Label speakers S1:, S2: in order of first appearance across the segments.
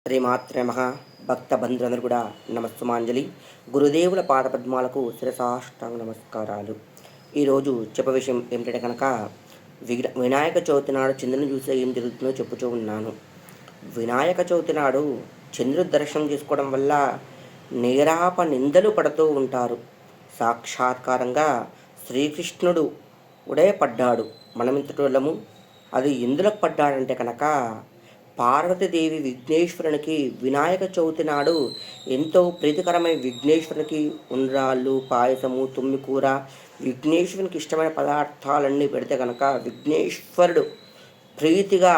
S1: శ్రీమాత్రే నమః. భక్త బంధువులందరూ కూడా నమస్సుమాంజలి. గురుదేవుల పాదపద్మాలకు శిరసాష్టాంగ నమస్కారాలు. ఈరోజు చెప్పే విషయం ఏమిటంటే కనుక వినాయక చవితి నాడు చంద్రుని చూస్తే ఏం జరుగుతుందో చెప్పుతూ ఉన్నాను. వినాయక చవితి నాడు చంద్రుడి దర్శనం చేసుకోవడం వల్ల నేరాప నిందలు పడుతూ ఉంటారు. సాక్షాత్కారంగా శ్రీకృష్ణుడు ఉదయపడ్డాడు. మనమింతటోళ్ళము. అది ఎందులకు పడ్డాడంటే కనుక పార్వతీదేవి విఘ్నేశ్వరునికి వినాయక చవితి నాడు ఎంతో ప్రీతికరమైన విఘ్నేశ్వరునికి ఉండ్రాళ్ళు, పాయసము, తుమ్మికూర, విఘ్నేశ్వరునికి ఇష్టమైన పదార్థాలన్నీ పెడితే కనుక విఘ్నేశ్వరుడు ప్రీతిగా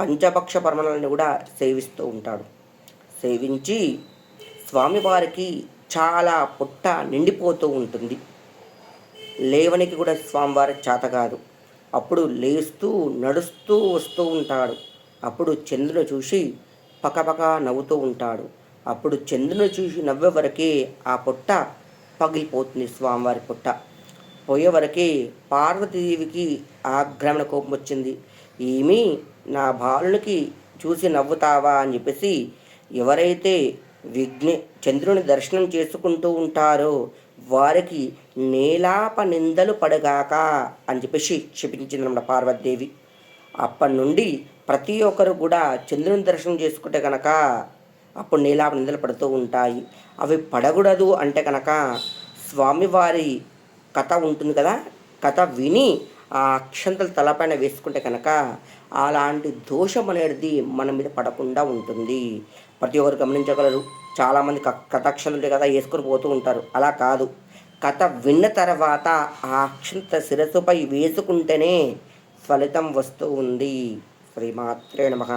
S1: పంచపక్ష పరమలను కూడా సేవిస్తూ ఉంటాడు. సేవించి స్వామివారికి చాలా పుట్ట నిండిపోతూ ఉంటుంది. లేవనికి కూడా స్వామివారికి చేత కాదు. అప్పుడు లేస్తూ నడుస్తూ వస్తూ ఉంటాడు. అప్పుడు చంద్రుని చూసి పకపక నవ్వుతూ ఉంటాడు. అప్పుడు చంద్రుని చూసి నవ్వే వరకే ఆ పుట్ట పగిలిపోతుంది. స్వామివారి పుట్ట పోయే వరకే పార్వతీదేవికి ఆగ్రహణ కోపం వచ్చింది. ఏమి నా బాలునికి చూసి నవ్వుతావా అని చెప్పేసి ఎవరైతే చంద్రుని దర్శనం చేసుకుంటూ ఉంటారో వారికి నేలాప నిందలు పడగాక అని చెప్పేసి క్షపించిందన్నమాట పార్వతీదేవి. అప్పటి నుండి ప్రతి ఒక్కరు కూడా చంద్రుని దర్శనం చేసుకుంటే కనుక అప్పుడు నీలాప నిందలు పడుతూ ఉంటాయి. అవి పడకూడదు అంటే కనుక స్వామివారి కథ ఉంటుంది కదా, కథ విని ఆ అక్షంతలు తలపైన వేసుకుంటే కనుక అలాంటి దోషం అనేది మన మీద పడకుండా ఉంటుంది. ప్రతి ఒక్కరు గమనించగలరు. చాలామంది కథాక్షలు ఉంటాయి కదా, వేసుకొని పోతూ ఉంటారు. అలా కాదు, కథ విన్న తర్వాత ఆ అక్షంత శిరస్సుపై వేసుకుంటేనే ఫలితం వస్తూ ఉంది. శ్రీమాత్రే నమః.